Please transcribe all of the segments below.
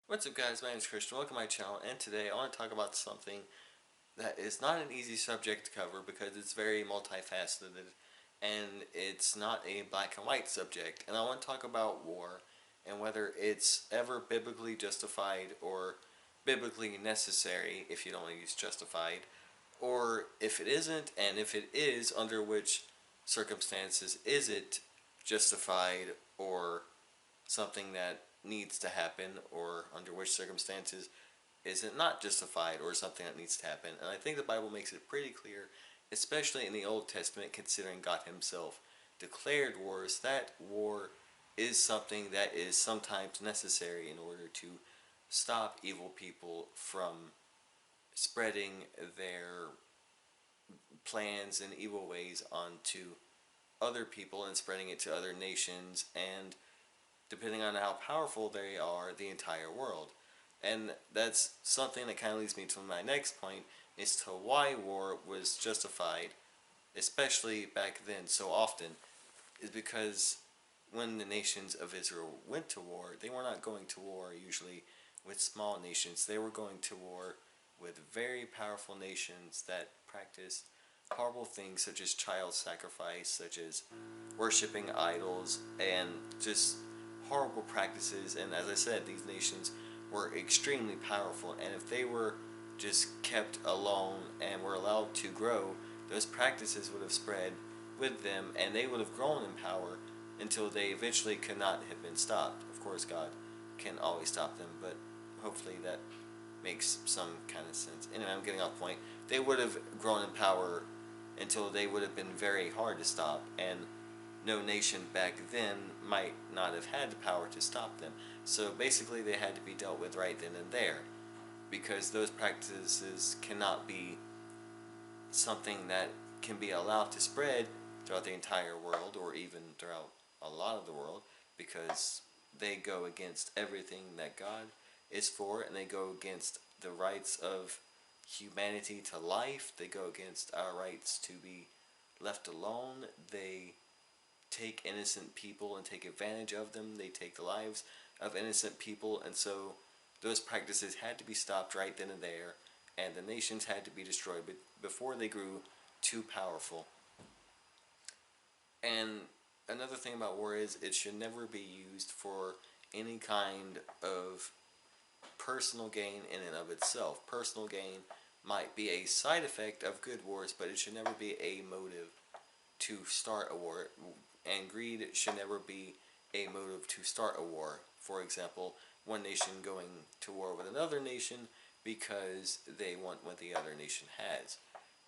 What's up guys, my name is Christian, welcome to my channel, and today I want to talk about something that is not an easy subject to cover because it's very multifaceted and it's not a black and white subject. And I want to talk about war and whether it's ever biblically justified or biblically necessary, if you don't want to use justified, or if it isn't, and if it is, under which circumstances is it justified or something that needs to happen, or under which circumstances is it not justified or something that needs to happen. And I think the Bible makes it pretty clear, especially in the Old Testament, considering God himself declared wars, that war is something that is sometimes necessary in order to stop evil people from spreading their plans and evil ways onto other people and spreading it to other nations, and depending on how powerful they are, the entire world. And that's something that kind of leads me to my next point, as to why war was justified, especially back then so often, is because when the nations of Israel went to war, they were not going to war usually with small nations. They were going to war with very powerful nations that practiced horrible things such as child sacrifice, such as worshipping idols, and just horrible practices. And as I said, these nations were extremely powerful, and if they were just kept alone and were allowed to grow, those practices would have spread with them, and they would have grown in power until they eventually could not have been stopped. Of course, God can always stop them, but hopefully that makes some kind of sense. Anyway, I'm getting off point. They would have grown in power until they would have been very hard to stop, and no nation back then might not have had the power to stop them. So basically they had to be dealt with right then and there, because those practices cannot be something that can be allowed to spread throughout the entire world, or even throughout a lot of the world, because they go against everything that God is for, and they go against the rights of humanity to life. They go against our rights to be left alone. They take innocent people and take advantage of them. They take the lives of innocent people, and so those practices had to be stopped right then and there, and the nations had to be destroyed before they grew too powerful. And another thing about war is it should never be used for any kind of personal gain in and of itself. Personal gain might be a side effect of good wars, but it should never be a motive to start a war, and greed should never be a motive to start a war. For example, one nation going to war with another nation because they want what the other nation has.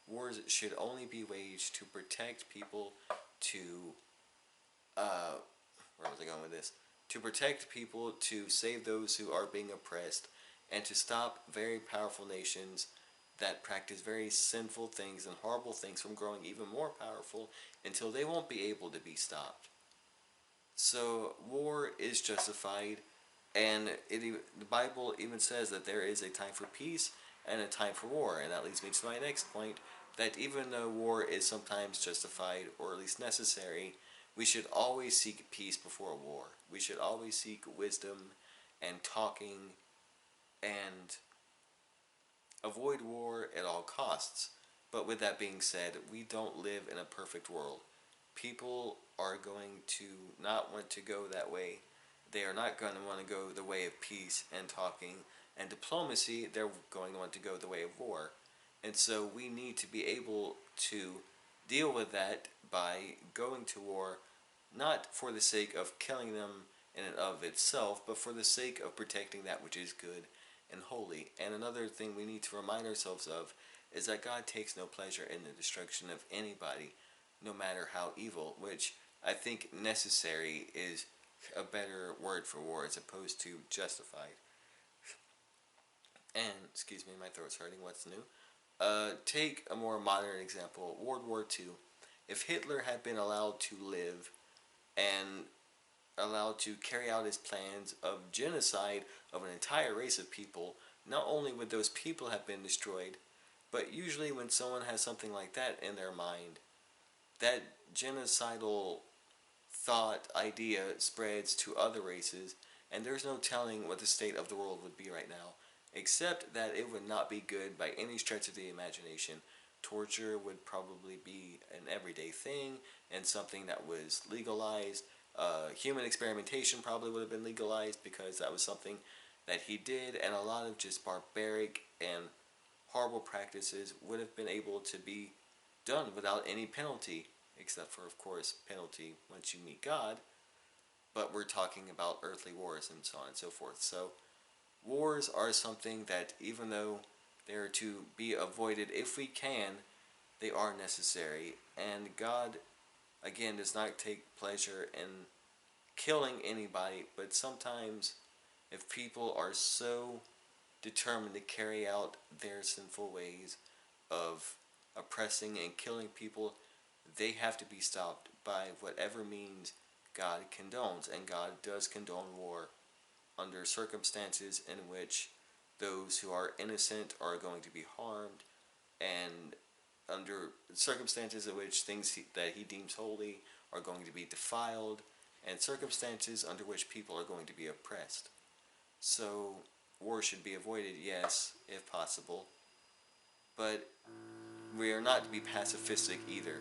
Wars should only be waged to protect people, to where was I going with this? To protect people, to save those who are being oppressed, and to stop very powerful nations that practice very sinful things and horrible things from growing even more powerful until they won't be able to be stopped. So war is justified, and the Bible even says that there is a time for peace and a time for war, and that leads me to my next point, that even though war is sometimes justified, or at least necessary, we should always seek peace before war. We should always seek wisdom and talking, and avoid war at all costs. But with that being said, we don't live in a perfect world. People are going to not want to go that way. They are not going to want to go the way of peace and talking and diplomacy. They're going to want to go the way of war. And so we need to be able to deal with that by going to war, not for the sake of killing them in and of itself, but for the sake of protecting that which is good and holy. And another thing we need to remind ourselves of is that God takes no pleasure in the destruction of anybody, no matter how evil, which I think necessary is a better word for war as opposed to justified. And, excuse me, my throat's hurting, what's new? Take a more modern example, World War II. If Hitler had been allowed to live and allowed to carry out his plans of genocide of an entire race of people, not only would those people have been destroyed, but usually when someone has something like that in their mind, that genocidal thought, idea spreads to other races, and there's no telling what the state of the world would be right now, except that it would not be good by any stretch of the imagination. Torture would probably be an everyday thing and something that was legalized. Human experimentation probably would have been legalized because that was something that he did, and a lot of just barbaric and horrible practices would have been able to be done without any penalty, except for, of course, penalty once you meet God. But we're talking about earthly wars and so on and so forth. So, wars are something that, even though they are to be avoided if we can, they are necessary. And God, again, does not take pleasure in killing anybody, but sometimes if people are so determined to carry out their sinful ways of oppressing and killing people, they have to be stopped by whatever means God condones. And God does condone war under circumstances in which those who are innocent are going to be harmed, and under circumstances in which that he deems holy are going to be defiled, and circumstances under which people are going to be oppressed. So, war should be avoided, yes, if possible, but we are not to be pacifistic either.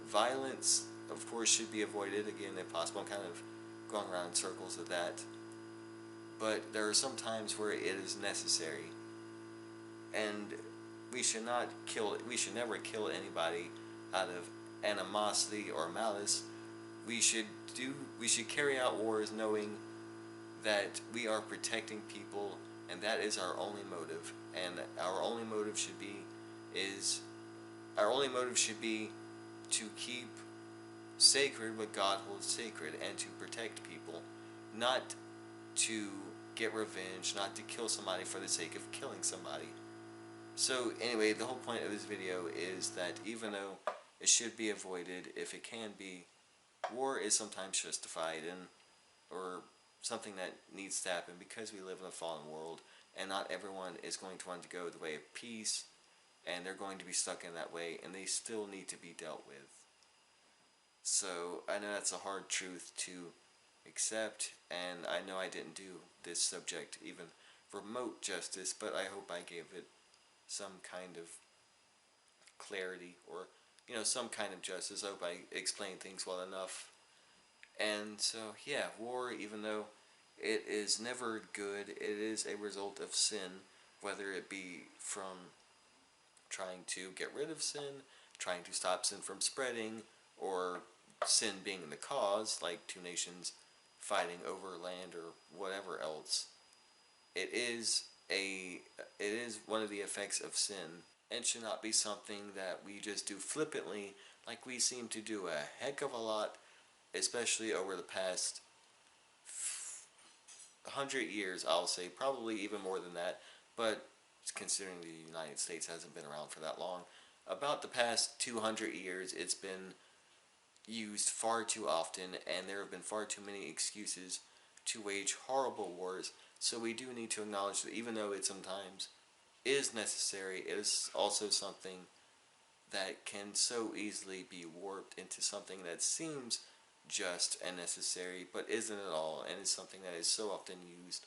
Violence, of course, should be avoided, again, if possible. I'm kind of going around in circles with that. But there are some times where it is necessary, and we should never kill anybody out of animosity or malice. We should carry out wars knowing that we are protecting people, and that is our only motive. And is our only motive should be to keep sacred what God holds sacred and to protect people, not to get revenge, not to kill somebody for the sake of killing somebody. So anyway, the whole point of this video is that even though it should be avoided if it can be, war is sometimes justified and or something that needs to happen because we live in a fallen world, and not everyone is going to want to go the way of peace, and they're going to be stuck in that way, and they still need to be dealt with. So I know that's a hard truth to accept, and I know I didn't do this subject even remote justice, but I hope I gave it some kind of clarity, or some kind of justice. I hope I explained things well enough. And so yeah, war, even though it is never good, it is a result of sin, whether it be from trying to get rid of sin, trying to stop sin from spreading, or sin being the cause, like two nations fighting over land or whatever else. It is one of the effects of sin, and should not be something that we just do flippantly, like we seem to do a heck of a lot, especially over the past 100 years. I'll say probably even more than that, but considering the United States hasn't been around for that long, about the past 200 years it's been used far too often, and there have been far too many excuses to wage horrible wars. So we do need to acknowledge that even though it sometimes is necessary, it is also something that can so easily be warped into something that seems just and necessary, but isn't at all, and is something that is so often used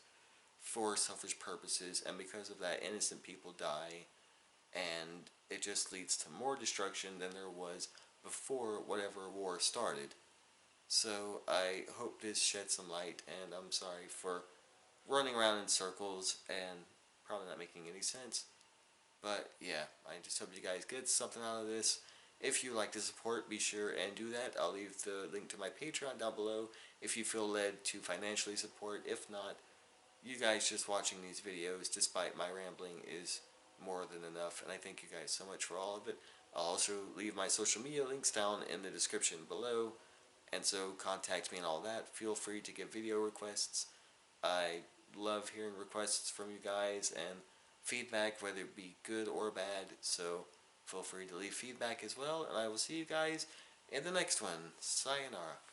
for selfish purposes, and because of that, innocent people die, and it just leads to more destruction than there was before whatever war started. So I hope this shed some light, and I'm sorry for running around in circles and probably not making any sense. But yeah, I just hope you guys get something out of this. If you like to support, be sure and do that. I'll leave the link to my Patreon down below if you feel led to financially support. If not, you guys just watching these videos, despite my rambling, is more than enough. And I thank you guys so much for all of it. I'll also leave my social media links down in the description below. And so contact me and all that. Feel free to give video requests. I love hearing requests from you guys and feedback, whether it be good or bad. So feel free to leave feedback as well. And I will see you guys in the next one. Sayonara.